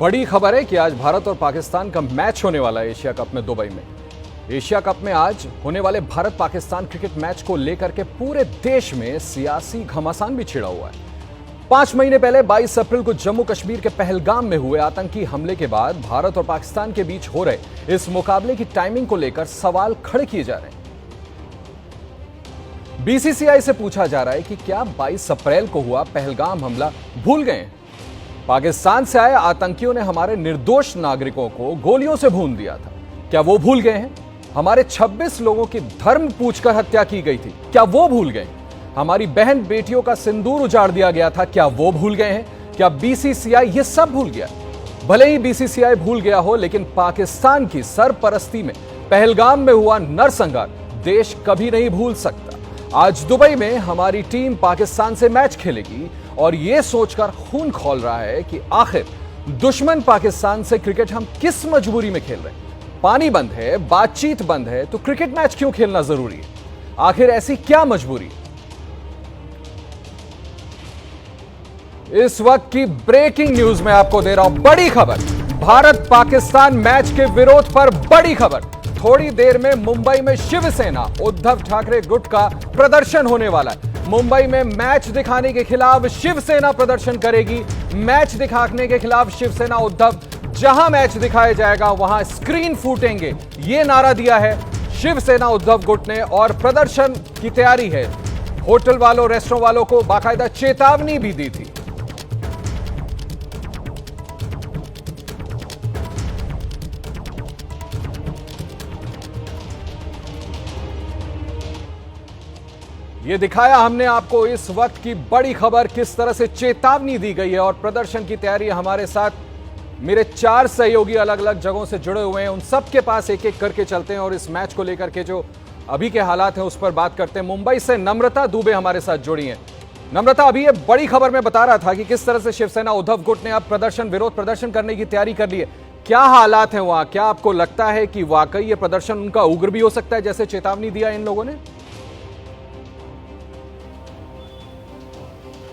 बड़ी खबर है कि आज भारत और पाकिस्तान का मैच होने वाला है एशिया कप में दुबई में। एशिया कप में आज होने वाले भारत पाकिस्तान क्रिकेट मैच को लेकर के पूरे देश में सियासी घमासान भी छिड़ा हुआ है। 5 महीने पहले 22 अप्रैल को जम्मू कश्मीर के पहलगाम में हुए आतंकी हमले के बाद भारत और पाकिस्तान के बीच हो रहे इस मुकाबले की टाइमिंग को लेकर सवाल खड़े किए जा रहे हैं। बीसीसीआई से पूछा जा रहा है कि क्या 22 अप्रैल को हुआ पहलगाम हमला भूल गए हैं? पाकिस्तान से आए आतंकियों ने हमारे निर्दोष नागरिकों को गोलियों से भून दिया था, क्या वो भूल गए हैं? हमारे 26 लोगों की धर्म पूछकर हत्या की गई थी, क्या वो भूल गए? हमारी बहन बेटियों का सिंदूर उजाड़ दिया गया था, क्या वो भूल गए हैं? क्या बीसीसीआई ये सब भूल गया? भले ही बीसीसीआई भूल गया हो, लेकिन पाकिस्तान की सरपरस्ती में पहलगाम में हुआ नरसंहार देश कभी नहीं भूल सकता। आज दुबई में हमारी टीम पाकिस्तान से मैच खेलेगी और यह सोचकर खून खौल रहा है कि आखिर दुश्मन पाकिस्तान से क्रिकेट हम किस मजबूरी में खेल रहे हैं। पानी बंद है, बातचीत बंद है, तो क्रिकेट मैच क्यों खेलना जरूरी है? आखिर ऐसी क्या मजबूरी है? इस वक्त की ब्रेकिंग न्यूज में आपको दे रहा हूं बड़ी खबर। भारत पाकिस्तान मैच के विरोध पर बड़ी खबर। थोड़ी देर में मुंबई में शिवसेना उद्धव ठाकरे गुट का प्रदर्शन होने वाला है। मुंबई में मैच दिखाने के खिलाफ शिवसेना प्रदर्शन करेगी। मैच दिखाने के खिलाफ शिवसेना उद्धव, जहां मैच दिखाया जाएगा वहां स्क्रीन फूटेंगे, यह नारा दिया है शिवसेना उद्धव गुट ने। और प्रदर्शन की तैयारी है। होटल वालों, रेस्टोरेंट वालों को बाकायदा चेतावनी भी दी थी। ये दिखाया हमने आपको इस वक्त की बड़ी खबर, किस तरह से चेतावनी दी गई है। और प्रदर्शन की तैयारी हमारे साथ मेरे 4 सहयोगी अलग अलग जगहों से जुड़े हुए हैं। उन सब के पास एक एक करके चलते हैं और इस मैच को लेकर के जो अभी के हालात हैं उस पर बात करते हैं। मुंबई से नम्रता दुबे हमारे साथ जुड़ी हैं। नम्रता, अभी ये बड़ी खबर में बता रहा था कि किस तरह से शिवसेना उद्धव गुट ने अब विरोध प्रदर्शन करने की तैयारी कर ली है। क्या हालात हैं वहां? क्या आपको लगता है कि वाकई ये प्रदर्शन उनका उग्र भी हो सकता है जैसे चेतावनी दिया इन लोगों ने?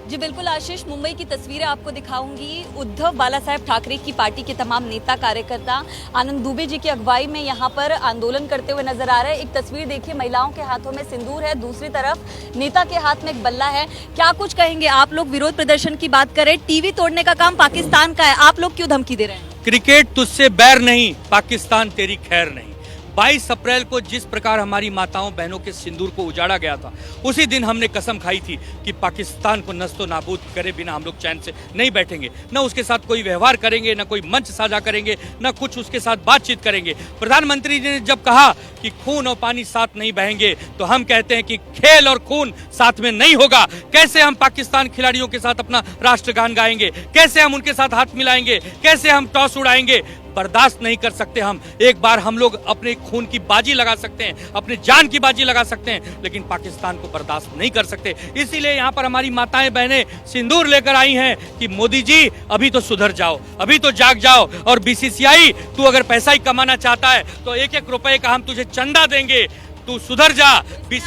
जी बिल्कुल आशीष, मुंबई की तस्वीरें आपको दिखाऊंगी। उद्धव बाला साहेब ठाकरे की पार्टी के तमाम नेता कार्यकर्ता आनंद दुबे जी की अगुवाई में यहाँ पर आंदोलन करते हुए नजर आ रहे हैं। एक तस्वीर देखिए, महिलाओं के हाथों में सिंदूर है, दूसरी तरफ नेता के हाथ में एक बल्ला है। क्या कुछ कहेंगे आप लोग? विरोध प्रदर्शन की बात करें, टीवी तोड़ने का काम पाकिस्तान का है, आप लोग क्यों धमकी दे रहे हैं? क्रिकेट तुझसे बैर नहीं, पाकिस्तान तेरी खैर नहीं। 22 अप्रैल को जिस प्रकार हमारी माताओं बहनों के सिंदूर को उजाड़ा गया था, उसी दिन हमने कसम खाई थी कि पाकिस्तान को नस्तो नाबूद करे बिना हम लोग चैन से नहीं बैठेंगे। न उसके साथ कोई व्यवहार करेंगे, न कोई मंच साझा करेंगे, न कुछ उसके साथ बातचीत करेंगे। प्रधानमंत्री जी ने जब कहा कि खून और पानी साथ नहीं बहेंगे, तो हम कहते हैं कि खेल और खून साथ में नहीं होगा। कैसे हम पाकिस्तान खिलाड़ियों के साथ अपना राष्ट्रगान गाएंगे? कैसे हम उनके साथ हाथ मिलाएंगे? कैसे हम टॉस उड़ाएंगे? बर्दाश्त नहीं कर सकते हम। एक बार हम लोग अपने खून की बाजी लगा सकते हैं, अपने जान की बाजी लगा सकते हैं, लेकिन पाकिस्तान को बर्दाश्त नहीं कर सकते। इसीलिए यहाँ पर हमारी माताएं बहनें सिंदूर लेकर आई हैं कि मोदी जी अभी तो सुधर जाओ, अभी तो जाग जाओ। और बीसीसीआई, तू अगर पैसा ही कमाना चाहता है तो 1-1 रुपए का हम तुझे चंदा देंगे, तू सुधर जा।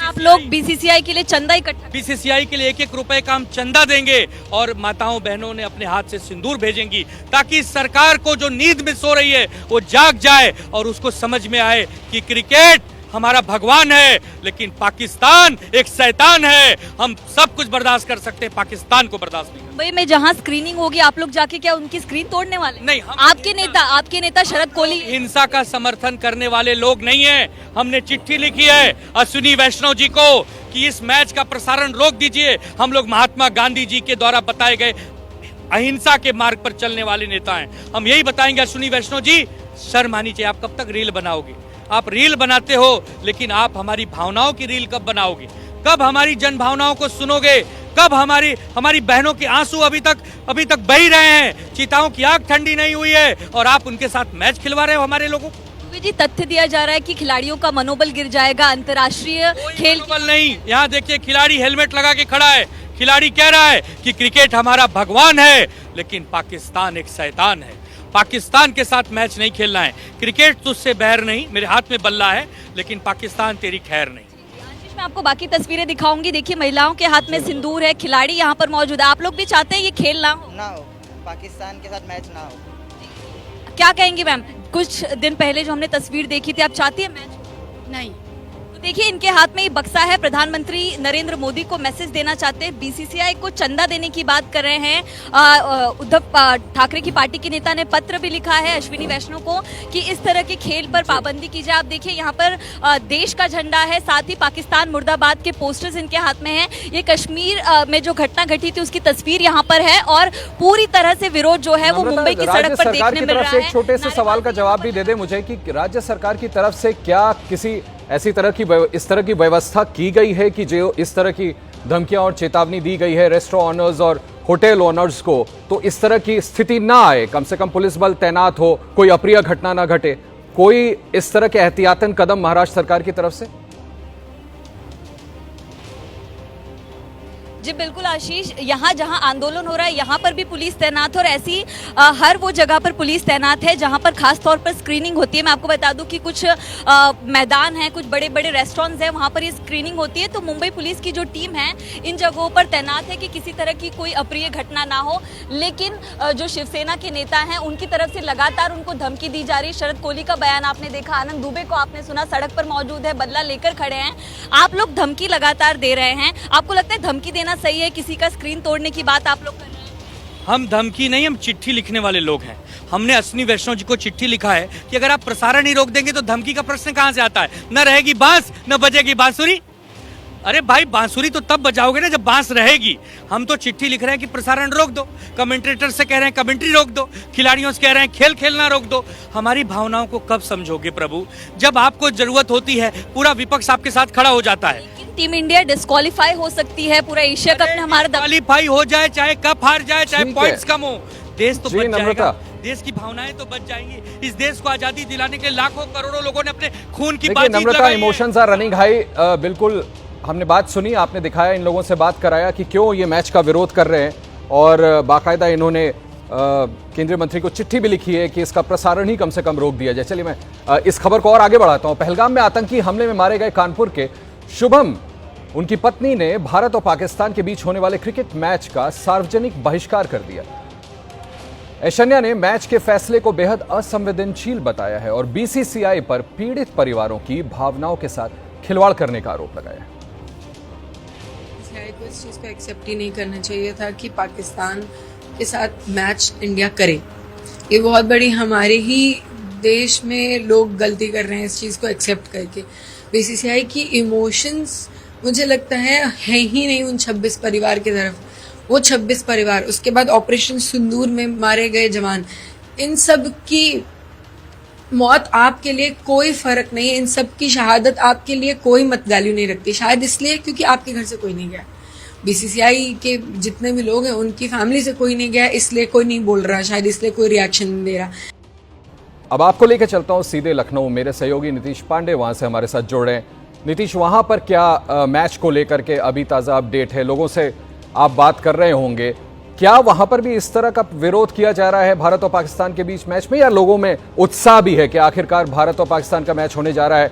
आप लोग बीसीसीआई के लिए चंदा इकट्ठा, बीसीसीआई के लिए 1-1 रुपए का हम चंदा देंगे और माताओं बहनों ने अपने हाथ से सिंदूर भेजेंगी, ताकि सरकार को जो नींद में सो रही है वो जाग जाए और उसको समझ में आए कि क्रिकेट हमारा भगवान है, लेकिन पाकिस्तान एक शैतान है। हम सब कुछ बर्दाश्त कर सकते हैं, पाकिस्तान को बर्दाश्त नहीं। मुंबई में जहां स्क्रीनिंग होगी, आप लोग जाके क्या उनकी स्क्रीन तोड़ने वाले? नहीं, आपके नेता शरद कोहली हिंसा का समर्थन करने वाले लोग नहीं है। हमने चिट्ठी लिखी है अश्विनी वैष्णव जी को कि इस मैच का प्रसारण रोक दीजिए। हम लोग महात्मा गांधी जी के द्वारा बताए गए अहिंसा के मार्ग पर चलने वाले नेता हैं। हम यही बताएंगे अश्विनी वैष्णव जी, शर्म आनी चाहिए। आप कब तक रील बनाओगे? आप रील बनाते हो, लेकिन आप हमारी भावनाओं की रील कब बनाओगे? कब हमारी जन भावनाओं को सुनोगे? कब हमारी बहनों के आंसू अभी तक बह रहे हैं, चिताओं की आग ठंडी नहीं हुई है और आप उनके साथ मैच खिलवा रहे हो हमारे लोगों को। जी, तथ्य दिया जा रहा है कि खिलाड़ियों का मनोबल गिर जाएगा अंतर्राष्ट्रीय खेल। मनोबल नहीं, यहाँ देखिए खिलाड़ी हेलमेट लगा के खड़ा है। खिलाड़ी कह रहा है कि क्रिकेट हमारा भगवान है, लेकिन पाकिस्तान एक शैतान है। पाकिस्तान के साथ मैच नहीं खेलना है। क्रिकेट तुझसे बैर नहीं, मेरे हाथ में बल्ला है, लेकिन पाकिस्तान तेरी खैर नहीं। मैं आपको बाकी तस्वीरें दिखाऊंगी। देखिए, महिलाओं के हाथ में सिंदूर है, खिलाड़ी यहाँ पर मौजूद है। आप लोग भी चाहते हैं ये खेल ना हो? पाकिस्तान के साथ मैच ना हो। क्या कहेंगी मैम? कुछ दिन पहले जो हमने तस्वीर देखी थी, आप चाहती है मैच? नहीं। तो देखिए इनके हाथ में ये बक्सा है, प्रधानमंत्री नरेंद्र मोदी को मैसेज देना चाहते हैं। बीसीसीआई को चंदा देने की बात कर रहे हैं। उद्धव ठाकरे की पार्टी के नेता ने पत्र भी लिखा है अश्विनी वैष्णव को कि इस तरह के खेल पर पाबंदी की जाए। आप देखिए यहाँ पर देश का झंडा है, साथ ही पाकिस्तान मुर्दाबाद के पोस्टर्स इनके हाथ में हैं। ये कश्मीर में जो घटना घटी थी उसकी तस्वीर यहाँ पर है और पूरी तरह से विरोध जो है वो मुंबई की सड़क पर देखने मिल रहा है। एक छोटे से सवाल का जवाब भी दे दे मुझे कि राज्य सरकार की तरफ से क्या किसी ऐसी तरह की इस तरह की व्यवस्था की गई है कि जो इस तरह की धमकियां और चेतावनी दी गई है रेस्टोरेंट ऑनर्स और होटल ओनर्स को, तो इस तरह की स्थिति ना आए, कम से कम पुलिस बल तैनात हो, कोई अप्रिय घटना ना घटे, कोई इस तरह के एहतियातन कदम महाराष्ट्र सरकार की तरफ से? जी बिल्कुल आशीष, यहाँ जहाँ आंदोलन हो रहा है यहाँ पर भी पुलिस तैनात है और ऐसी हर वो जगह पर पुलिस तैनात है जहाँ पर खास तौर पर स्क्रीनिंग होती है। मैं आपको बता दूं कि कुछ मैदान है, कुछ बड़े बड़े रेस्टोरेंट्स हैं, वहाँ पर ये स्क्रीनिंग होती है। तो मुंबई पुलिस की जो टीम है इन जगहों पर तैनात है कि किसी तरह की कोई अप्रिय घटना ना हो। लेकिन जो शिवसेना के नेता हैं उनकी तरफ से लगातार उनको धमकी दी जा रही। शरद कोहली का बयान आपने देखा, आनंद दुबे को आपने सुना, सड़क पर मौजूद है, बदला लेकर खड़े हैं। आप लोग धमकी लगातार दे रहे हैं, आपको लगता है धमकी देना सही है? किसी का स्क्रीन तोड़ने की बात आप लोग कर रहे हैं? हम धमकी नहीं, हम चिट्ठी लिखने वाले लोग हैं। हमने अश्विनी वैष्णव जी को चिट्ठी लिखा है कि अगर आप प्रसारण ही रोक देंगे तो धमकी का प्रश्न कहां से आता है? न रहेगी बांस न बजेगी बांसुरी। अरे भाई बांसुरी तो तब बजाओगे ना जब बांस रहेगी। हम तो चिट्ठी लिख रहे हैं कि प्रसारण रोक दो, कमेंटेटर से कह रहे हैं कमेंट्री रोक दो, खिलाड़ियों से कह रहे हैं खेल खेलना रोक दो। हमारी भावनाओं को कब समझोगे प्रभु? जब आपको जरूरत होती है पूरा विपक्ष आपके साथ खड़ा हो जाता है। टीम इंडिया डिस्क्वालीफाई हो सकती है, पूरा एशिया कप में हमारा डिस्क्वालीफाई हो जाए, चाहे कप हार जाए, चाहे पॉइंट्स कम हो, देश तो बच जाएगा। देश की भावनाएं तो बच जाएंगी। इस देश को आजादी दिलाने के लिए लाखों करोड़ों लोगों ने अपने खून की बाजी लगाई है। नम्रता, इमोशंस आर रनिंग हाई। बिल्कुल हमने बात सुनी, आपने दिखाया, इन लोगों से बात कराया कि क्यों ये मैच का विरोध कर रहे हैं और बाकायदा इन्होंने केंद्रीय मंत्री को चिट्ठी भी लिखी है कि इसका प्रसारण ही कम से कम रोक दिया जाए। चलिए मैं इस खबर को और आगे बढ़ाता हूं। पहलगाम में आतंकी हमले में मारे गए कानपुर के शुभम, उनकी पत्नी ने भारत और पाकिस्तान के बीच होने वाले क्रिकेट मैच का सार्वजनिक बहिष्कार कर दिया। ऐश्वर्या ने मैच के फैसले को बेहद असंवेदनशील बताया है और बीसीसीआई पर पीड़ित परिवारों की भावनाओं के साथ खिलवाड़ करने का आरोप लगाया है। को इस चीज को एक्सेप्ट ही नहीं करना चाहिए था कि पाकिस्तान के साथ मैच इंडिया करे। ये बहुत बड़ी हमारे ही देश में लोग गलती कर रहे हैं इस चीज को एक्सेप्ट करके। बीसीसीआई की इमोशंस मुझे लगता है ही नहीं उन 26 परिवार की तरफ। वो 26 परिवार, उसके बाद ऑपरेशन सिंदूर में मारे गए जवान, इन सब की मौत आपके लिए कोई फर्क नहीं है। इन सब की शहादत आपके लिए कोई मत वैल्यू नहीं रखती। शायद इसलिए क्योंकि आपके घर से कोई नहीं गया। बीसीसीआई के जितने भी लोग हैं उनकी फैमिली से कोई नहीं गया, इसलिए कोई नहीं बोल रहा, शायद इसलिए कोई रिएक्शन नहीं दे रहा। अब आपको लेकर चलता हूं सीधे लखनऊ। मेरे सहयोगी नीतीश पांडे वहां से हमारे साथ जुड़ रहे हैं। नीतीश, वहां पर क्या मैच को लेकर के अभी ताजा अपडेट है? लोगों से आप बात कर रहे होंगे, क्या वहां पर भी इस तरह का विरोध किया जा रहा है भारत और पाकिस्तान के बीच मैच में, या लोगों में उत्साह भी है कि आखिरकार भारत और पाकिस्तान का मैच होने जा रहा है?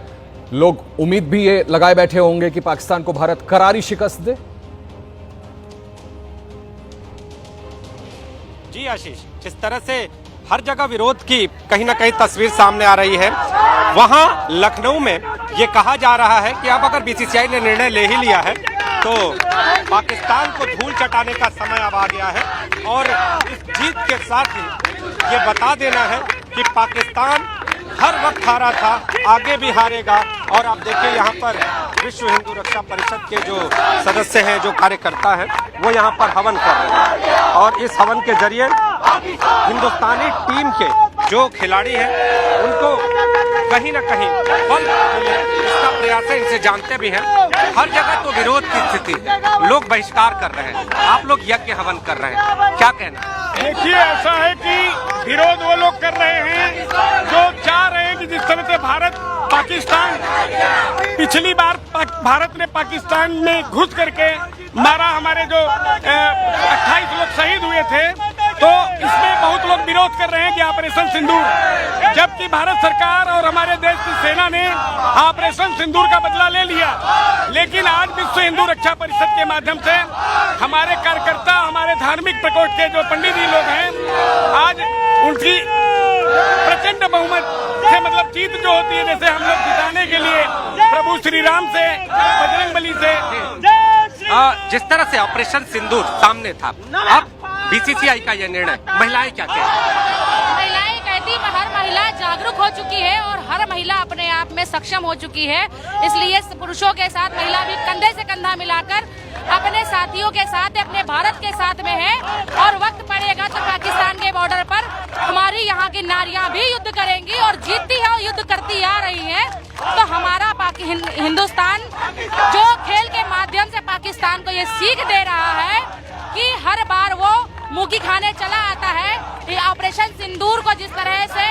लोग उम्मीद भी ये लगाए बैठे होंगे कि पाकिस्तान को भारत करारी शिकस्त दे। जी आशीष, जिस तरह से हर जगह विरोध की कहीं ना कहीं तस्वीर सामने आ रही है, वहां लखनऊ में ये कहा जा रहा है कि अब अगर बीसीसीआई ने निर्णय ले ही लिया है तो पाकिस्तान को धूल चटाने का समय अब आ गया है और इस जीत के साथ ही ये बता देना है कि पाकिस्तान हर वक्त हारा था, आगे भी हारेगा। और आप देखिए यहाँ पर विश्व हिंदू रक्षा परिषद के जो सदस्य हैं, जो कार्यकर्ता हैं, वो यहाँ पर हवन कर रहे हैं और इस हवन के जरिए हिंदुस्तानी टीम के जो खिलाड़ी हैं उनको कहीं ना कहीं बल मिले, इसका प्रयास है। इनसे जानते भी हैं हर जगह तो विरोध की स्थिति है, लोग बहिष्कार कर रहे हैं, आप लोग यज्ञ हवन कर रहे हैं, क्या कहना? देखिए, ऐसा है कि विरोध वो लोग कर रहे हैं जो चाह रहे हैं कि जिस तरह से भारत पाकिस्तान, पिछली बार भारत ने पाकिस्तान में घुस करके मारा, हमारे जो 28 लोग शहीद हुए थे, तो इसमें बहुत लोग विरोध कर रहे हैं कि ऑपरेशन सिंदूर, जबकि भारत सरकार और हमारे देश की सेना ने ऑपरेशन सिंदूर का बदला ले लिया। लेकिन आज विश्व हिंदू रक्षा परिषद के माध्यम से हमारे कार्यकर्ता, हमारे धार्मिक प्रकोष्ठ के जो पंडित जी लोग हैं, आज उनकी प्रचंड बहुमत से मतलब जीत जो होती है, जैसे हम लोग जिताने के लिए प्रभु श्री राम से, बजरंगबली से, जिस तरह से ऑपरेशन सिंदूर सामने था, अब बीसीसीआई का यह निर्णय, महिलाएं क्या कहें? महिलाएं कहती हैं हर महिला जागरूक हो चुकी है और हर महिला अपने आप में सक्षम हो चुकी है, इसलिए पुरुषों के साथ महिला भी कंधे से कंधा मिलाकर अपने साथियों के साथ, अपने भारत के साथ में है। और वक्त पड़ेगा तो पाकिस्तान के बॉर्डर पर हमारी यहाँ की नारियां भी युद्ध करेंगी और जीतती है और युद्ध करती आ रही है। तो हमारा हिंदुस्तान जो खेल के माध्यम से पाकिस्तान को ये सीख दे रहा है कि हर बार वो मुंह खाने चला आता है। ये ऑपरेशन सिंदूर को जिस तरह से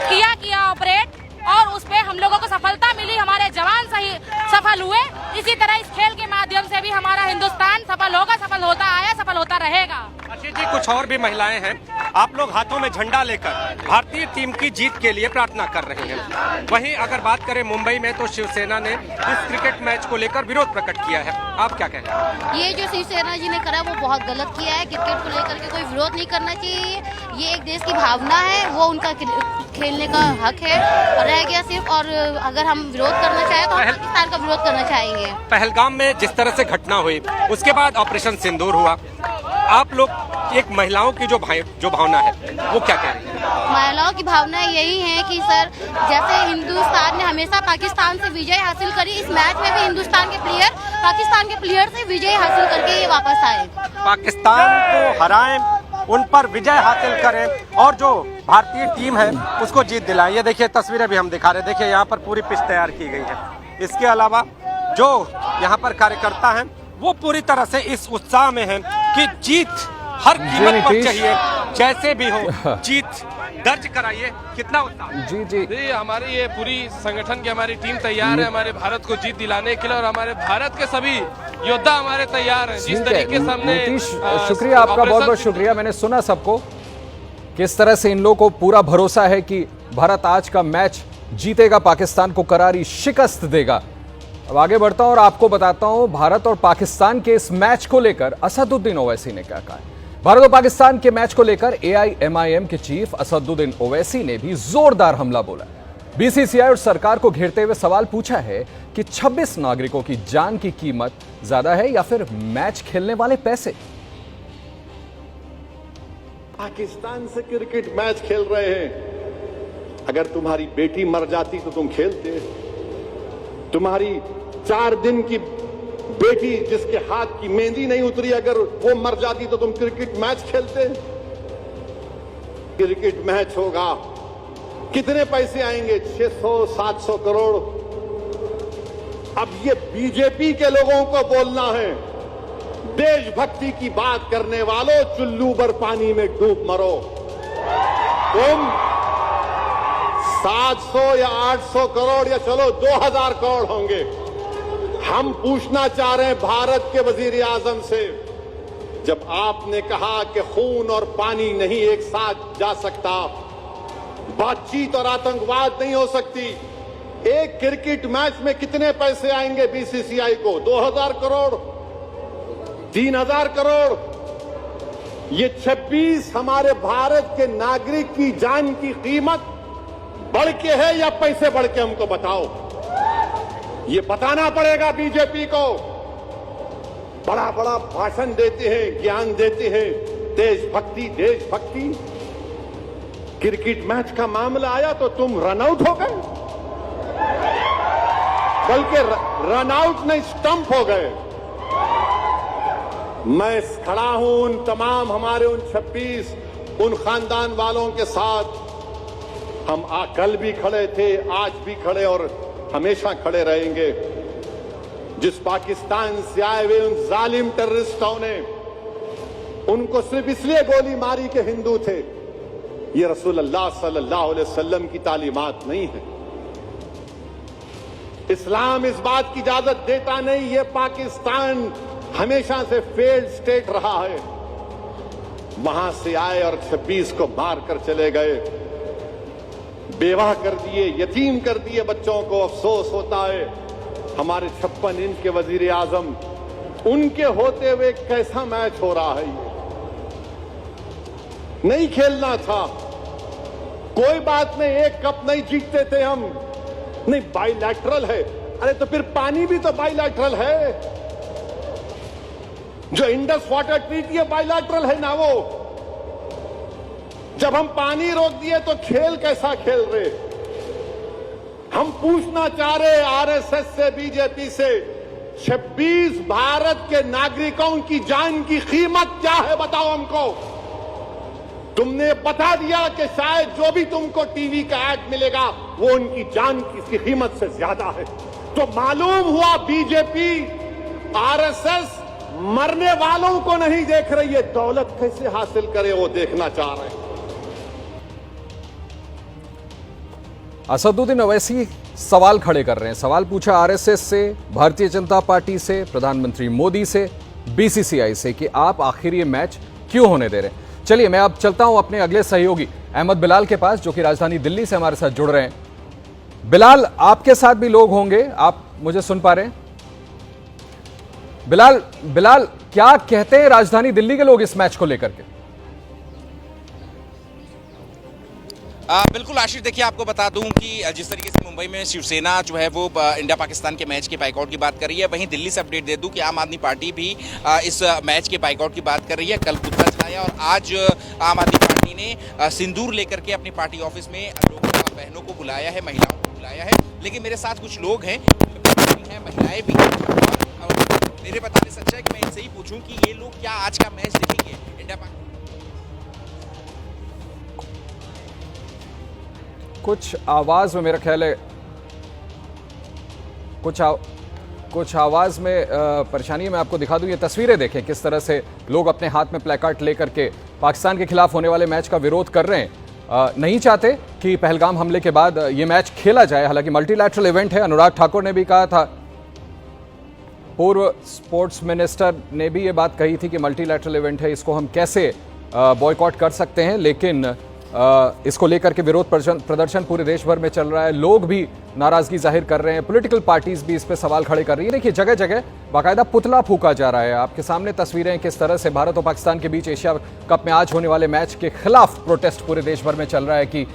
किया ऑपरेट और उसपे हम लोगों को सफलता मिली, हमारे जवान सही सफल हुए, इसी तरह इस खेल के माध्यम से भी हमारा हिंदुस्तान सफल होगा, सफल होता आया, सफल होता रहेगा। आशीष जी, कुछ और भी महिलाएं हैं, आप लोग हाथों में झंडा लेकर भारतीय टीम की जीत के लिए प्रार्थना कर रहे हैं। वहीं अगर बात करें मुंबई में, तो शिवसेना ने इस क्रिकेट मैच को लेकर विरोध प्रकट किया है, आप क्या कह रहे हैं? ये जो शिवसेना जी ने करा वो बहुत गलत किया है। क्रिकेट को लेकर के कोई विरोध नहीं करना चाहिए, ये एक देश की भावना है, वो उनका खेलने का हक है, रह गया सिर्फ। और अगर हम विरोध करना चाहें तो हम पाकिस्तान का विरोध करना चाहेंगे। पहलगाम में जिस तरह से घटना हुई, उसके बाद ऑपरेशन सिंदूर हुआ, आप लोग एक महिलाओं की जो भावना है वो क्या कह रही है? महिलाओं की भावना यही है कि सर, जैसे हिंदुस्तान ने हमेशा पाकिस्तान से विजय हासिल करी, इस मैच में भी हिंदुस्तान के प्लेयर पाकिस्तान के प्लेयर से विजय हासिल करके ये वापस आए। पाकिस्तान को हराएं, उन पर विजय हासिल करें और जो भारतीय टीम है उसको जीत दिलाएं। ये देखिए तस्वीरें भी हम दिखा रहे, देखिए यहाँ पर पूरी पिच तैयार की गई है। इसके अलावा जो यहाँ पर कार्यकर्ता हैं वो पूरी तरह से इस उत्साह में हैं कि जीत हर कीमत पर चाहिए, जैसे भी हो जीत दर्ज कराइए। कितना उत्साह? जी हमारी ये पूरी संगठन की हमारी टीम तैयार है हमारे भारत को जीत दिलाने के लिए, और हमारे भारत के सभी योद्धा हमारे तैयार हैं। जिस तरीके से हमने शुक्रिया आपका, बहुत बहुत शुक्रिया। मैंने सुना सबको किस तरह से इन लोगों को पूरा भरोसा है कि भारत आज का मैच जीतेगा, पाकिस्तान को करारी शिकस्त देगा। अब आगे बढ़ता हूं और आपको बताता हूं भारत और पाकिस्तान के इस मैच को लेकर असदुद्दीन ओवैसी ने क्या कहा है। भारत और पाकिस्तान के मैच को लेकर AIMIM के चीफ असदुद्दीन ओवैसी ने भी जोरदार हमला बोला। बीसीसीआई और सरकार को घेरते हुए सवाल पूछा है कि 26 नागरिकों की जान की कीमत ज्यादा है या फिर मैच खेलने वाले पैसे। पाकिस्तान से क्रिकेट मैच खेल रहे हैं, अगर तुम्हारी बेटी मर जाती तो तुम खेलते, तुम्हारी 4 दिन की बेटी जिसके हाथ की मेहंदी नहीं उतरी अगर वो मर जाती तो तुम क्रिकेट मैच खेलते। क्रिकेट मैच होगा, कितने पैसे आएंगे? 600-700 करोड़। अब ये बीजेपी के लोगों को बोलना है, देशभक्ति की बात करने वालों, चुल्लू भर पानी में डूब मरो। तुम 700 या 800 करोड़ या चलो 2000 करोड़ होंगे। हम पूछना चाह रहे हैं भारत के वजीर आजम से, जब आपने कहा कि खून और पानी नहीं एक साथ जा सकता, बातचीत और आतंकवाद नहीं हो सकती, एक क्रिकेट मैच में कितने पैसे आएंगे बीसीसीआई को? 2000 करोड़, 3000 करोड़। ये 26 हमारे भारत के नागरिक की जान की कीमत बढ़ के है या पैसे बढ़ के? हमको बताओ, ये बताना पड़ेगा बीजेपी को। बड़ा बड़ा भाषण देते हैं, ज्ञान देते हैं, देशभक्ति देशभक्ति। क्रिकेट मैच का मामला आया तो तुम रन आउट हो गए, बल्कि रन आउट नहीं स्टंप हो गए। मैं खड़ा हूं उन तमाम हमारे उन 26 उन खानदान वालों के साथ। हम कल भी खड़े थे, आज भी खड़े और हमेशा खड़े रहेंगे। जिस पाकिस्तान से आए हुए उन जालिम टेररिस्टों ने उनको सिर्फ इसलिए गोली मारी कि हिंदू थे, ये रसूलुल्लाह सल्लल्लाहु अलैहि वसल्लम की तालीमात नहीं है। इस्लाम इस बात की इजाजत देता नहीं। ये पाकिस्तान हमेशा से फेल्ड स्टेट रहा है। वहां से आए और 26 को मार कर चले गए, बेवाह कर दिए, यतीम कर दिए बच्चों को। अफसोस होता है हमारे 56 इंच के वजीर आजम, उनके होते हुए कैसा मैच हो रहा है। ये नहीं खेलना था। कोई बात नहीं, एक कप नहीं जीतते थे हम, नहीं बाइलैटरल है। अरे तो फिर पानी भी तो बाइलैटरल है, जो इंडस वाटर ट्रीटी है बाइलैटरल है ना वो। जब हम पानी रोक दिए तो खेल कैसा खेल रहे। हम पूछना चाह रहे आरएसएस से, बीजेपी से, 26 भारत के नागरिकों की जान की कीमत क्या है बताओ हमको। तुमने बता दिया कि शायद जो भी तुमको टीवी का ऐड मिलेगा वो उनकी जान की कीमत से ज्यादा है। तो मालूम हुआ बीजेपी, आरएसएस मरने वालों को नहीं देख रही है, दौलत कैसे हासिल करे वो देखना चाह रहे हैं। असदुद्दीन ओवैसी सवाल खड़े कर रहे हैं। सवाल पूछा आरएसएस से, भारतीय जनता पार्टी से, प्रधानमंत्री मोदी से, बीसीसीआई से कि आप आखिर ये मैच क्यों होने दे रहे हैं। चलिए मैं अब चलता हूं अपने अगले सहयोगी अहमद बिलाल के पास, जो कि राजधानी दिल्ली से हमारे साथ जुड़ रहे हैं। बिलाल, आपके साथ भी लोग होंगे, आप मुझे सुन पा रहे हैं? बिलाल, क्या कहते हैं राजधानी दिल्ली के लोग इस मैच को लेकर के? बिल्कुल आशीष, देखिए आपको बता दूं कि जिस तरीके से मुंबई में शिवसेना जो है वो इंडिया पाकिस्तान के मैच के बाइकआउट की बात कर रही है, वहीं दिल्ली से अपडेट दे दूं कि आम आदमी पार्टी भी इस मैच के बाइकआउट की बात कर रही है। कल पुतला जलाया और आज आम आदमी पार्टी ने सिंदूर लेकर के अपनी पार्टी ऑफिस में लोगों, बहनों को बुलाया है, महिलाओं को बुलाया है। लेकिन मेरे साथ कुछ लोग हैं, महिलाएं भी हैं, और मेरे बताने सच्चा है कि मैं इनसे ही पूछूं कि ये लोग क्या आज का मैच देखेंगे इंडिया पाकिस्तान। कुछ आवाज में मेरा ख्याल है कुछ आवाज में परेशानी है। मैं आपको दिखा दूं, ये तस्वीरें देखें किस तरह से लोग अपने हाथ में प्लेकार्ड लेकर के पाकिस्तान के खिलाफ होने वाले मैच का विरोध कर रहे हैं। नहीं चाहते कि पहलगाम हमले के बाद ये मैच खेला जाए। हालांकि मल्टीलैटरल इवेंट है, अनुराग ठाकुर ने भी कहा था, पूर्व स्पोर्ट्स मिनिस्टर ने भी ये बात कही थी कि मल्टीलैटरल इवेंट है, इसको हम कैसे बॉयकॉट कर सकते हैं। लेकिन इसको लेकर के विरोध प्रदर्शन पूरे देश भर में चल रहा है, लोग भी नाराजगी जाहिर कर रहे हैं, पॉलिटिकल पार्टीज भी इस पे सवाल खड़े कर रही है। देखिए जगह जगह बाकायदा पुतला फूका जा रहा है। आपके सामने तस्वीरें किस तरह से भारत और पाकिस्तान के बीच एशिया कप में आज होने वाले मैच के खिलाफ प्रोटेस्ट पूरे देश भर में चल रहा है कि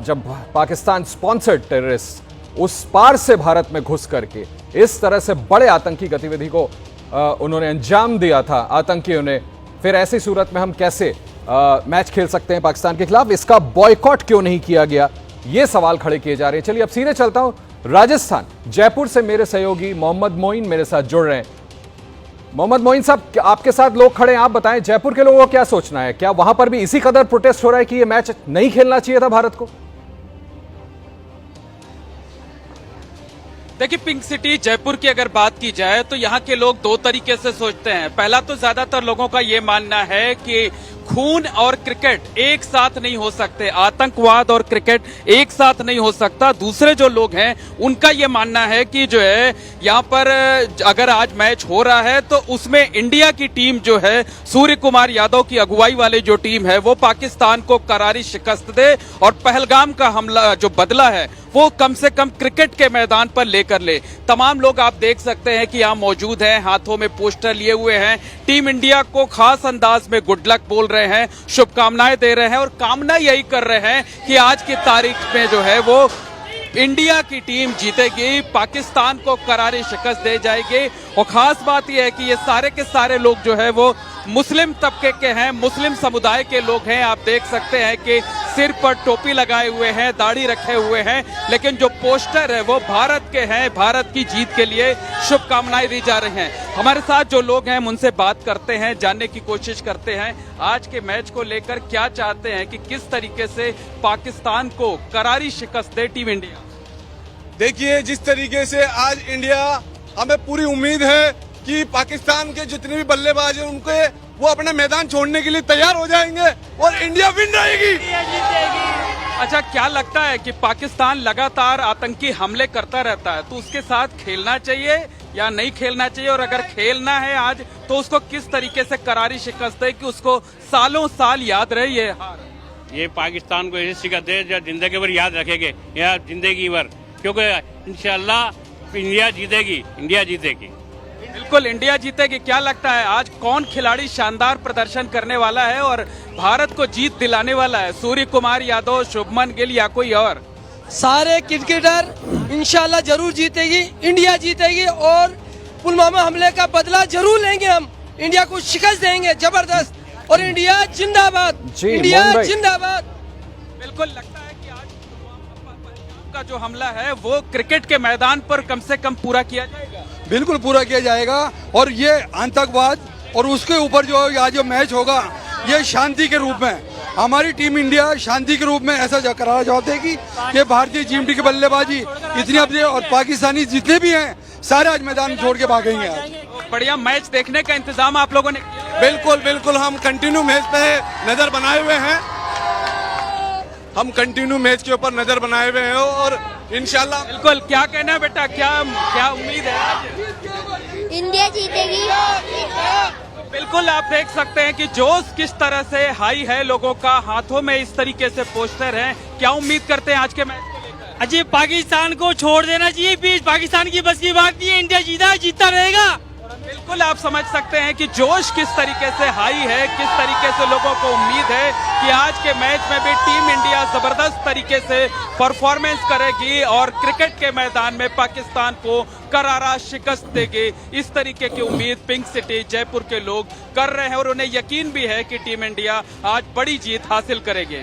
जब पाकिस्तान स्पॉन्सर्ड टेररिस्ट उस पार से भारत में घुस करके इस तरह से बड़े आतंकी गतिविधि को उन्होंने अंजाम दिया था आतंकियों ने, फिर ऐसी सूरत में हम कैसे मैच खेल सकते हैं पाकिस्तान के खिलाफ, इसका बॉयकॉट क्यों नहीं किया गया, ये सवाल खड़े किए जा रहे हैं। चलिए अब सीधे चलता हूं राजस्थान, जयपुर से मेरे सहयोगी मोहम्मद मोइन मेरे साथ जुड़ रहे हैं। मोहम्मद मोइन साहब, आपके साथ लोग खड़े हैं, आप बताएं जयपुर के लोगों को क्या सोचना है, क्या वहां पर भी इसी कदर प्रोटेस्ट हो रहा है कि यह मैच नहीं खेलना चाहिए था भारत को? देखिए, पिंक सिटी जयपुर की अगर बात की जाए तो यहाँ के लोग दो तरीके से सोचते हैं। पहला तो ज्यादातर लोगों का ये मानना है कि खून और क्रिकेट एक साथ नहीं हो सकते, आतंकवाद और क्रिकेट एक साथ नहीं हो सकता। दूसरे जो लोग हैं उनका ये मानना है कि जो है यहाँ पर अगर आज मैच हो रहा है तो उसमें इंडिया की टीम जो है, सूर्य कुमार यादव की अगुवाई वाली जो टीम है, वो पाकिस्तान को करारी शिकस्त दे और पहलगाम का हमला जो बदला है वो कम से कम क्रिकेट के मैदान पर लेकर ले। तमाम लोग आप देख सकते हैं कि यहाँ मौजूद हैं, हाथों में पोस्टर लिए हुए हैं, टीम इंडिया को खास अंदाज में गुड लक बोल रहे हैं, शुभकामनाएं दे रहे हैं और कामना यही कर रहे हैं कि आज की तारीख में जो है वो इंडिया की टीम जीतेगी, पाकिस्तान को करारी शिकस्त दे जाएगी। और खास बात यह है कि ये सारे के सारे लोग जो है वो मुस्लिम तबके के हैं, मुस्लिम समुदाय के लोग हैं। आप देख सकते हैं कि सिर पर टोपी लगाए हुए हैं, दाढ़ी रखे हुए हैं, लेकिन जो पोस्टर है वो भारत के हैं, भारत की जीत के लिए शुभकामनाएं दी जा रही हैं। हमारे साथ जो लोग हैं उनसे बात करते हैं, जानने की कोशिश करते हैं आज के मैच को लेकर क्या चाहते हैं कि किस तरीके से पाकिस्तान को करारी शिकस्त दे टीम इंडिया। देखिए, जिस तरीके से आज इंडिया, हमें पूरी उम्मीद है कि पाकिस्तान के जितने भी बल्लेबाज हैं उनके वो अपना मैदान छोड़ने के लिए तैयार हो जाएंगे और इंडिया विन रहेगी। अच्छा, क्या लगता है कि पाकिस्तान लगातार आतंकी हमले करता रहता है तो उसके साथ खेलना चाहिए या नहीं खेलना चाहिए, और अगर खेलना है आज तो उसको किस तरीके से करारी शिकस्त है कि उसको सालों साल याद रहे ये हार? ये पाकिस्तान को ऐसी शिकस्त दे जो जिंदगी भर याद रखेंगे, या जिंदगी भर, क्योंकि इंशाल्लाह इंडिया जीतेगी, इंडिया जीतेगी। बिल्कुल इंडिया जीतेगी। क्या लगता है आज कौन खिलाड़ी शानदार प्रदर्शन करने वाला है और भारत को जीत दिलाने वाला है? सूर्य कुमार यादव, शुभमन गिल या कोई और? सारे क्रिकेटर इंशाल्लाह जरूर जीतेगी, इंडिया जीतेगी और पुलवामा हमले का बदला जरूर लेंगे। हम इंडिया को शिकस्त देंगे जबरदस्त, और इंडिया जिंदाबाद, इंडिया जिंदाबाद। बिल्कुल लगता है कि आज का जो हमला है वो क्रिकेट के मैदान पर कम से कम पूरा किया जाएगा। बिल्कुल पूरा किया जाएगा, और ये आतंकवाद और उसके ऊपर जो आज जो मैच होगा ये शांति के रूप में, हमारी टीम इंडिया शांति के रूप में ऐसा कराना चाहते हैं कि भारतीय टीम की बल्लेबाजी इतनी अपने और पाकिस्तानी जितने भी हैं सारे आज मैदान छोड़ के भागेंगे। आज बढ़िया मैच देखने का इंतजाम आप लोगों ने? बिल्कुल बिल्कुल, हम कंटिन्यू मैच पे नजर बनाए हुए हैं, हम कंटिन्यू मैच के ऊपर नजर बनाए हुए हैं और इंशाल्लाह। बिल्कुल, क्या कहना है बेटा, क्या उम्मीद है आज? इंडिया जीतेगी। बिल्कुल, आप देख सकते हैं कि जोश किस तरह से हाई है लोगों का, हाथों में इस तरीके से पोस्टर हैं। क्या उम्मीद करते हैं आज के मैच को लेकर? अजी पाकिस्तान को छोड़ देना चाहिए, प्लीज, पाकिस्तान की बस की बात नहीं है, इंडिया जीता रहेगा। बिल्कुल, आप समझ सकते हैं कि जोश किस तरीके से हाई है, किस तरीके से लोगों को उम्मीद है कि आज के मैच में भी टीम इंडिया जबरदस्त तरीके से परफॉर्मेंस करेगी और क्रिकेट के मैदान में पाकिस्तान को करारा शिकस्त देगी। इस तरीके की उम्मीद पिंक सिटी जयपुर के लोग कर रहे हैं और उन्हें यकीन भी है कि टीम इंडिया आज बड़ी जीत हासिल करेगी।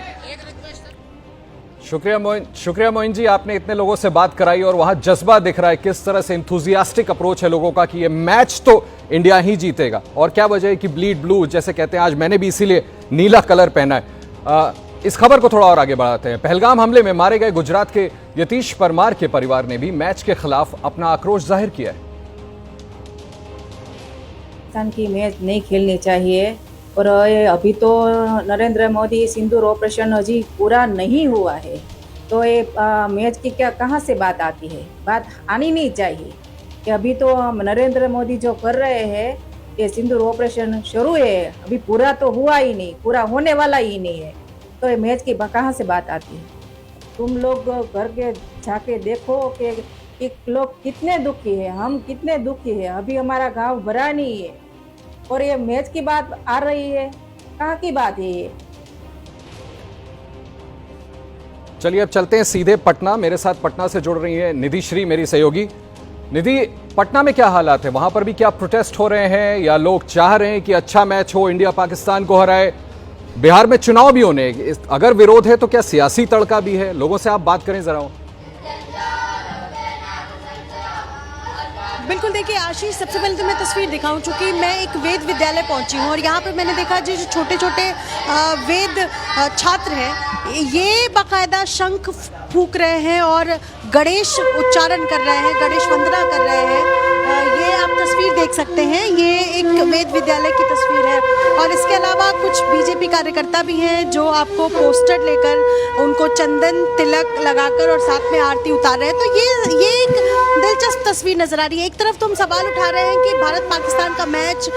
शुक्रिया मोइन जी, आपने इतने लोगों से बात कराई और वहां जज्बा दिख रहा है, किस तरह से इंथुजियास्टिक अप्रोच है लोगों का कि ये मैच तो इंडिया ही जीतेगा। और क्या वजह है कि ब्लीड ब्लू जैसे कहते हैं, आज मैंने भी इसीलिए नीला कलर पहना है। इस खबर को थोड़ा और आगे बढ़ाते हैं। पहलगाम हमले में मारे गए गुजरात के यतीश परमार के परिवार ने भी मैच के खिलाफ अपना आक्रोश जाहिर किया है। पाकिस्तान की मैच नहीं खेलनी चाहिए, और अभी तो नरेंद्र मोदी सिंदूर ऑपरेशन अभी पूरा नहीं हुआ है, तो ये मैच की क्या कहाँ से बात आती है? बात आनी नहीं चाहिए कि अभी तो नरेंद्र मोदी जो कर रहे हैं ये सिंदूर ऑपरेशन शुरू है, अभी पूरा तो हुआ ही नहीं, पूरा होने वाला ही नहीं है, तो ये मैच की कहाँ से बात आती है? तुम लोग घर के जाके देखो कि लोग कितने दुखी है, हम कितने दुखी है, अभी हमारा गांव भरा नहीं है और ये मैच की बात आ रही है, कहाँ की बात है ये? चलिए अब चलते हैं सीधे पटना। मेरे साथ पटना से जुड़ रही है निधि श्री, मेरी सहयोगी। निधि, पटना में क्या हालात है? वहां पर भी क्या प्रोटेस्ट हो रहे हैं या लोग चाह रहे हैं कि अच्छा मैच हो, इंडिया पाकिस्तान को हराए? बिहार में चुनाव भी होने, अगर विरोध है तो क्या सियासी तड़का भी है? लोगों से आप बात करें जरा। बिल्कुल, देखिए आशीष, सबसे पहले तो मैं तस्वीर दिखाऊं, चूंकि मैं एक वेद विद्यालय पहुंची हूं और यहाँ पर मैंने देखा जो छोटे छोटे वेद छात्र हैं ये बाकायदा शंख फूंक रहे हैं और गणेश उच्चारण कर रहे हैं, गणेश वंदना कर रहे हैं। ये आप तस्वीर देख सकते हैं, ये एक वेद विद्यालय की तस्वीर है और इसके अलावा कुछ बीजेपी कार्यकर्ता भी हैं जो आपको पोस्टर लेकर उनको चंदन तिलक लगाकर और साथ में आरती उतार रहे हैं। तो ये एक दिलचस्प तस्वीर नजर आ रही है। एक तरफ तो हम सवाल उठा रहे हैं कि भारत पाकिस्तान का मैच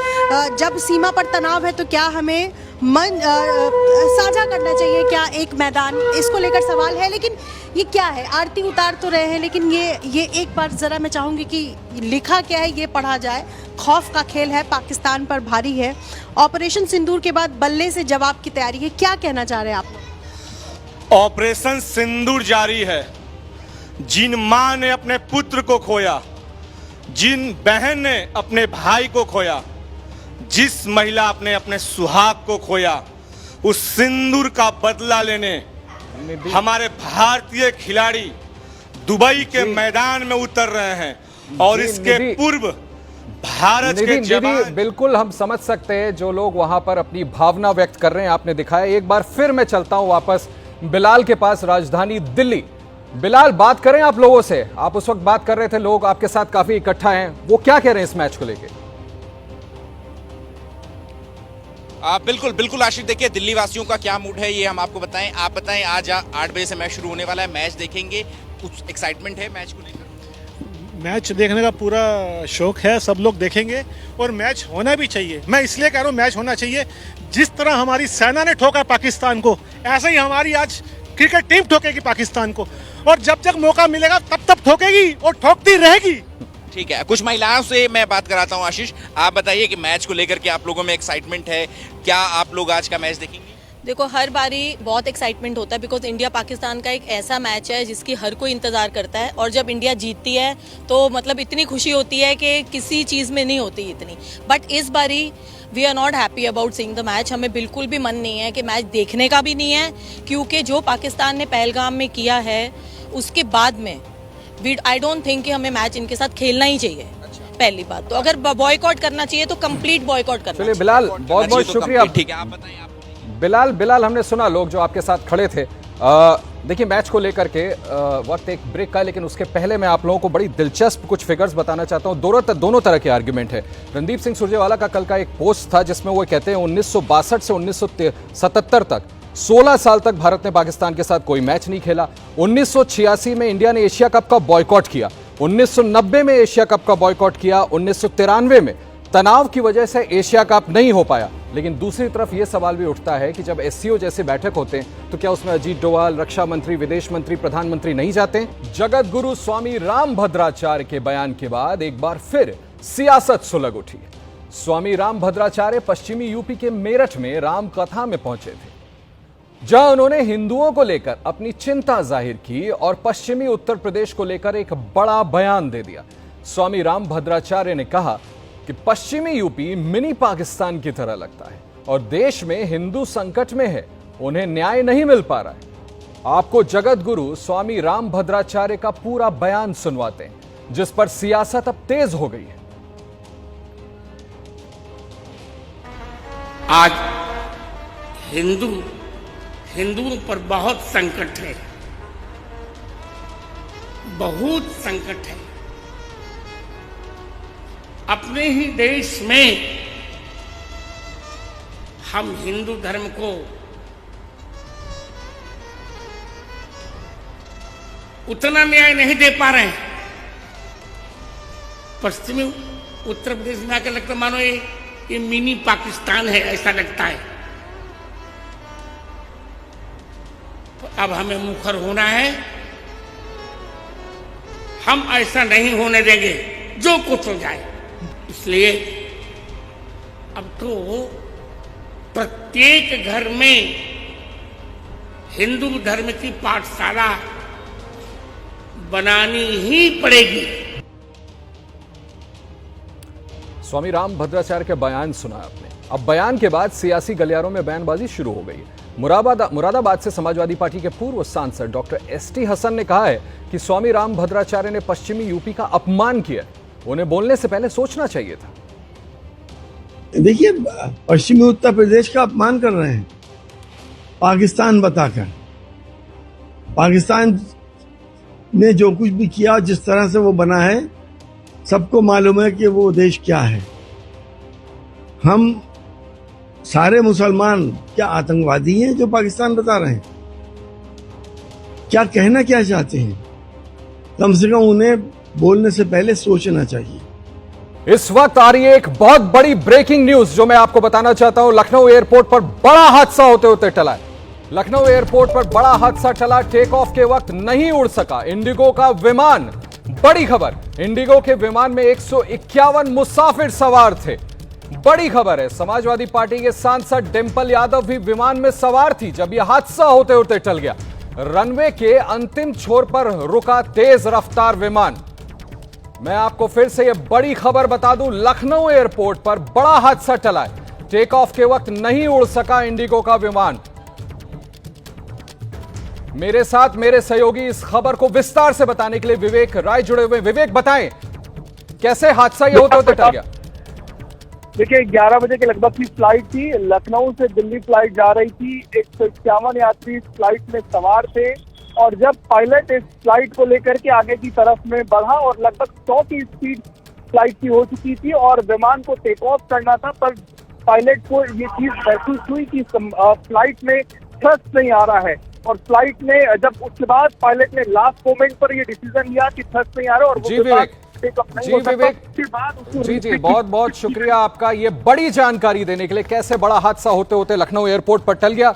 जब सीमा पर तनाव है तो क्या हमें मन साझा करना चाहिए, क्या एक मैदान, इसको लेकर सवाल है। लेकिन ये क्या है, आरती उतार तो रहे हैं, लेकिन ये एक बार ज़रा मैं चाहूँगी कि लिखा क्या है ये पढ़ा जाए। खौफ का खेल है, पाकिस्तान पर भारी है। ऑपरेशन सिंदूर के बाद बल्ले से जवाब की तैयारी है, क्या कहना चाह रहे हैं आप लोग? ऑपरेशन सिंदूर जारी है। जिन माँ ने अपने पुत्र को खोया, जिन बहन ने अपने भाई को खोया, जिस महिला ने अपने सुहाग को खोया, उस सिंदूर का बदला लेने हमारे भारतीय खिलाड़ी दुबई के मैदान में उतर रहे हैं और इसके पूर्व भारत के जवान। बिल्कुल हम समझ सकते हैं जो लोग वहां पर अपनी भावना व्यक्त कर रहे हैं, आपने दिखाया। एक बार फिर मैं चलता हूं वापस बिलाल के पास, राजधानी दिल्ली। बिलाल, बात करें आप लोगों से। आप उस वक्त बात कर रहे थे, लोग आपके साथ काफी इकट्ठा हैं, वो क्या कह रहे हैं इस मैच को लेकर? बिल्कुल आशिक, देखिए दिल्ली वासियों का क्या मूड है ये हम आपको बताएं। आप बताएं, आज 8 बजे से मैच शुरू होने वाला है, मैच देखेंगे, कुछ एक्साइटमेंट है मैच को लेकर? मैच देखने का पूरा शौक है, सब लोग देखेंगे और मैच होना भी चाहिए। मैं इसलिए कह रहा हूँ मैच होना चाहिए, जिस तरह हमारी सेना ने ठोका पाकिस्तान को, ऐसे ही हमारी आज क्रिकेट टीम ठोकेगी पाकिस्तान को, और जब जब मौका मिलेगा तब तब ठोकेगी और ठोकती रहेगी। ठीक है, कुछ महिलाओं से मैं बात कराता हूं। आशीष, आप बताइए कि मैच को लेकर के आप लोगों में एक्साइटमेंट है, क्या आप लोग आज का मैच देखेंगे? देखो, हर बारी बहुत एक्साइटमेंट होता है बिकॉज इंडिया पाकिस्तान का एक ऐसा मैच है जिसकी हर कोई इंतज़ार करता है, और जब इंडिया जीतती है तो मतलब इतनी खुशी होती है कि किसी चीज़ में नहीं होती इतनी। बट इस बारी we are not happy about seeing the match. हमें बिल्कुल भी मन नहीं है कि मैच देखने का भी नहीं है, क्योंकि जो पाकिस्तान ने पहलगाम में किया है उसके बाद में आई डोंट थिंक कि हमें मैच इनके साथ खेलना ही चाहिए। पहली बात तो अगर बॉयकॉट करना चाहिए तो कंप्लीट बॉयकॉट करना चाहिए। बिलाल, बहुत बहुत शुक्रिया। ठीक है, आप बताइए। बिलाल हमने सुना लोग जो आपके साथ खड़े थे। देखिए, मैच को लेकर के वक्त एक ब्रेक का है, लेकिन उसके पहले मैं आप लोगों को बड़ी दिलचस्प कुछ फिगर्स बताना चाहता हूं। दोनों तरह के आर्गुमेंट है। रणदीप सिंह सुरजेवाला का कल का एक पोस्ट था जिसमें वो कहते हैं 1962 से 1977 तक 16 साल तक भारत ने पाकिस्तान के साथ कोई मैच नहीं खेला। 1986 में इंडिया ने एशिया कप का बॉयकॉट किया, 1990 में एशिया कप का बॉयकॉट किया, 1993 में तनाव की वजह से एशिया कप नहीं हो पाया। लेकिन दूसरी तरफ यह सवाल भी उठता है कि जब एससीओ जैसे बैठक होते हैं तो क्या उसमें अजीत डोभाल, रक्षा मंत्री, विदेश मंत्री, प्रधानमंत्री नहीं जाते? जगत गुरु स्वामी रामभद्राचार्य के बयान के बाद एक बार फिर सियासत सुलग उठी। स्वामी रामभद्राचार्य पश्चिमी यूपी के मेरठ में राम कथा में पहुंचे थे, जहां उन्होंने हिंदुओं को लेकर अपनी चिंता जाहिर की और पश्चिमी उत्तर प्रदेश को लेकर एक बड़ा बयान दे दिया। स्वामी रामभद्राचार्य ने कहा कि पश्चिमी यूपी मिनी पाकिस्तान की तरह लगता है और देश में हिंदू संकट में है, उन्हें न्याय नहीं मिल पा रहा है। आपको जगत गुरु स्वामी रामभद्राचार्य का पूरा बयान सुनवाते हैं, जिस पर सियासत अब तेज हो गई है। आज हिंदुओं पर बहुत संकट है, बहुत संकट है। अपने ही देश में हम हिंदू धर्म को उतना न्याय नहीं दे पा रहे हैं। पश्चिमी उत्तर प्रदेश में आकर लगता मानो ये मिनी पाकिस्तान है, ऐसा लगता है। तो अब हमें मुखर होना है, हम ऐसा नहीं होने देंगे जो कुछ हो जाए। इसलिए अब तो प्रत्येक घर में हिंदू धर्म की पाठशाला बनानी ही पड़ेगी। स्वामी रामभद्राचार्य के बयान सुना आपने। अब बयान के बाद सियासी गलियारों में बयानबाजी शुरू हो गई है। मुरादाबाद से समाजवादी पार्टी के पूर्व सांसद डॉक्टर एसटी हसन ने कहा है कि स्वामी रामभद्राचार्य ने पश्चिमी यूपी का अपमान किया, उन्हें बोलने से पहले सोचना चाहिए था। देखिए, पश्चिमी उत्तर प्रदेश का अपमान कर रहे हैं पाकिस्तान बताकर। पाकिस्तान ने जो कुछ भी किया, जिस तरह से वो बना है, सबको मालूम है कि वो देश क्या है। हम सारे मुसलमान क्या आतंकवादी हैं जो पाकिस्तान बता रहे हैं? क्या कहना क्या चाहते हैं? कम से कम उन्हें बोलने से पहले सोचना चाहिए। इस वक्त आ रही है एक बहुत बड़ी ब्रेकिंग न्यूज जो मैं आपको बताना चाहता हूं। लखनऊ एयरपोर्ट पर बड़ा हादसा होते होते टला है। लखनऊ एयरपोर्ट पर बड़ा हादसा टला, टेक ऑफ के वक्त नहीं उड़ सका इंडिगो का विमान। बड़ी खबर, इंडिगो के विमान में 151 मुसाफिर सवार थे। बड़ी खबर है, समाजवादी पार्टी के सांसद डिंपल यादव भी विमान में सवार थी जब यह हादसा होते होते टल गया। रनवे के अंतिम छोर पर रुका तेज रफ्तार विमान। मैं आपको फिर से यह बड़ी खबर बता दूं, लखनऊ एयरपोर्ट पर बड़ा हादसा टला है। टेक ऑफ के वक्त नहीं उड़ सका इंडिगो का विमान। मेरे साथ मेरे सहयोगी इस खबर को विस्तार से बताने के लिए विवेक राय जुड़े हुए। विवेक, बताएं कैसे हादसा ये होते होते टल गया? देखिए, 11 बजे के लगभग की फ्लाइट थी, लखनऊ से दिल्ली फ्लाइट जा रही थी। 151 यात्री इस फ्लाइट में सवार थे और जब पायलट इस फ्लाइट को लेकर के आगे की तरफ में बढ़ा और लगभग 100 की स्पीड फ्लाइट की हो चुकी थी और विमान को टेक ऑफ करना था, पर पायलट को ये चीज महसूस हुई कि फ्लाइट में थ्रस्ट नहीं आ रहा है और फ्लाइट ने जब उसके बाद पायलट ने लास्ट मोमेंट पर ये डिसीजन लिया कि थ्रस्ट नहीं आ रहा और जी विवेक, जी बहुत बहुत शुक्रिया आपका ये बड़ी जानकारी देने के लिए। कैसे बड़ा हादसा होते होते लखनऊ एयरपोर्ट पर टल गया।